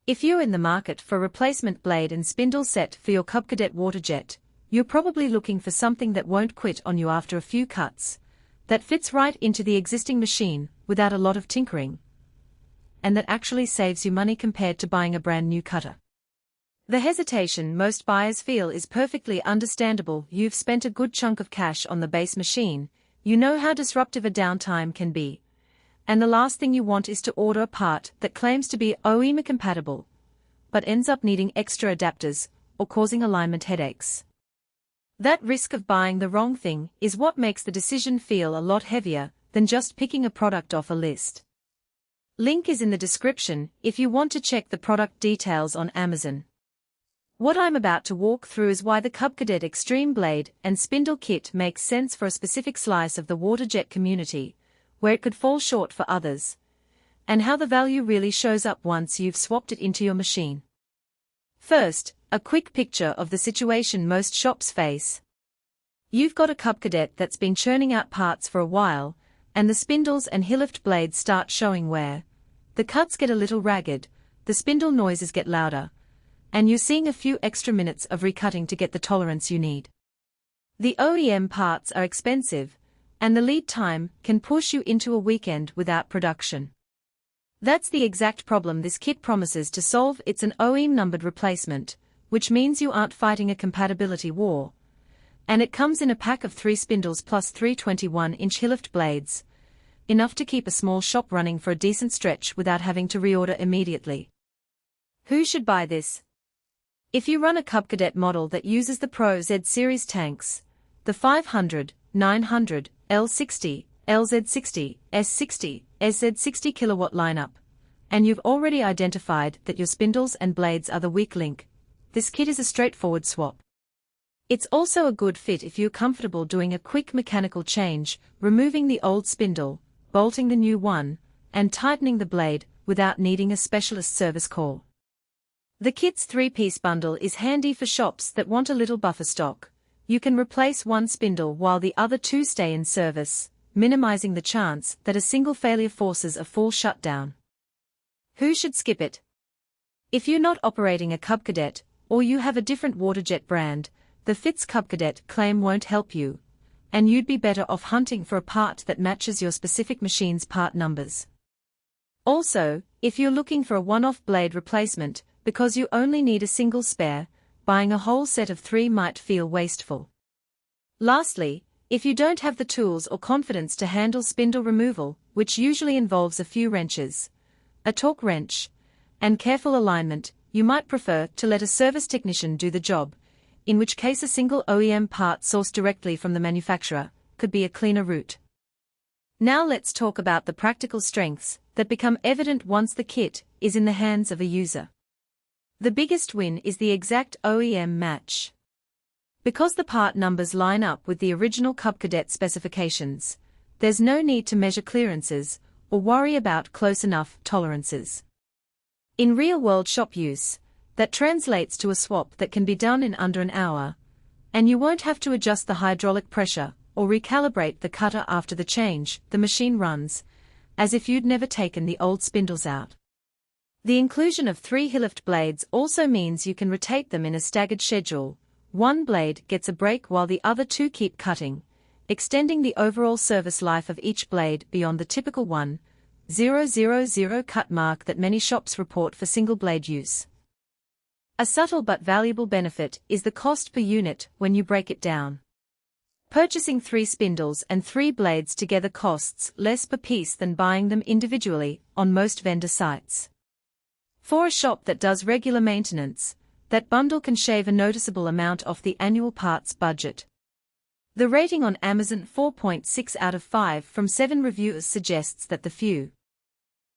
If you're in the market for a replacement blade and spindle set for your CUB CADET water jet, you're probably looking for something that won't quit on you after a few cuts, that fits right into the existing machine without a lot of tinkering, and that actually saves you money compared to buying a brand new cutter. The hesitation most buyers feel is perfectly understandable. You've spent a good chunk of cash on the base machine, you know how disruptive a downtime can be, and the last thing you want is to order a part that claims to be OEM compatible, but ends up needing extra adapters or causing alignment headaches. That risk of buying the wrong thing is what makes the decision feel a lot heavier than just picking a product off a list. Link is in the description if you want to check the product details on Amazon. What I'm about to walk through is why the CUB CADET Xtreme blade and spindle kit makes sense for a specific slice of the water jet community, where it could fall short for others, and how the value really shows up once you've swapped it into your machine. First, a quick picture of the situation most shops face. You've got a CUB CADET that's been churning out parts for a while, and the spindles and heel-lift blades start showing wear. The cuts get a little ragged, the spindle noises get louder, and you're seeing a few extra minutes of recutting to get the tolerance you need. The OEM parts are expensive, and the lead time can push you into a weekend without production. That's the exact problem this kit promises to solve. It's an OEM numbered replacement, which means you aren't fighting a compatibility war. And it comes in a pack of 3 spindles plus 3 21-inch heel-lift blades, enough to keep a small shop running for a decent stretch without having to reorder immediately. Who should buy this? If you run a CUB CADET model that uses the Pro Z series tanks, the 500, 900, L60, LZ60, S60, SZ60 kilowatt lineup, and you've already identified that your spindles and blades are the weak link, this kit is a straightforward swap. It's also a good fit if you're comfortable doing a quick mechanical change, removing the old spindle, bolting the new one, and tightening the blade without needing a specialist service call. The kit's 3-piece bundle is handy for shops that want a little buffer stock. You can replace one spindle while the other 2 stay in service, minimizing the chance that a single failure forces a full shutdown. Who should skip it? If you're not operating a CUB CADET, or you have a different waterjet brand, the Fits CUB CADET claim won't help you, and you'd be better off hunting for a part that matches your specific machine's part numbers. Also, if you're looking for a one-off blade replacement because you only need a single spare, buying a whole set of 3 might feel wasteful. Lastly, if you don't have the tools or confidence to handle spindle removal, which usually involves a few wrenches, a torque wrench, and careful alignment, you might prefer to let a service technician do the job, in which case a single OEM part sourced directly from the manufacturer could be a cleaner route. Now let's talk about the practical strengths that become evident once the kit is in the hands of a user. The biggest win is the exact OEM match. Because the part numbers line up with the original CUB CADET specifications, there's no need to measure clearances or worry about close enough tolerances. In real-world shop use, that translates to a swap that can be done in under an hour, and you won't have to adjust the hydraulic pressure or recalibrate the cutter after the change. The machine runs as if you'd never taken the old spindles out. The inclusion of 3 heel-lift blades also means you can rotate them in a staggered schedule. One blade gets a break while the other 2 keep cutting, extending the overall service life of each blade beyond the typical 1,000 cut mark that many shops report for single blade use. A subtle but valuable benefit is the cost per unit when you break it down. Purchasing 3 spindles and 3 blades together costs less per piece than buying them individually on most vendor sites. For a shop that does regular maintenance, that bundle can shave a noticeable amount off the annual parts budget. The rating on Amazon 4.6 out of 5 from 7 reviewers suggests that the few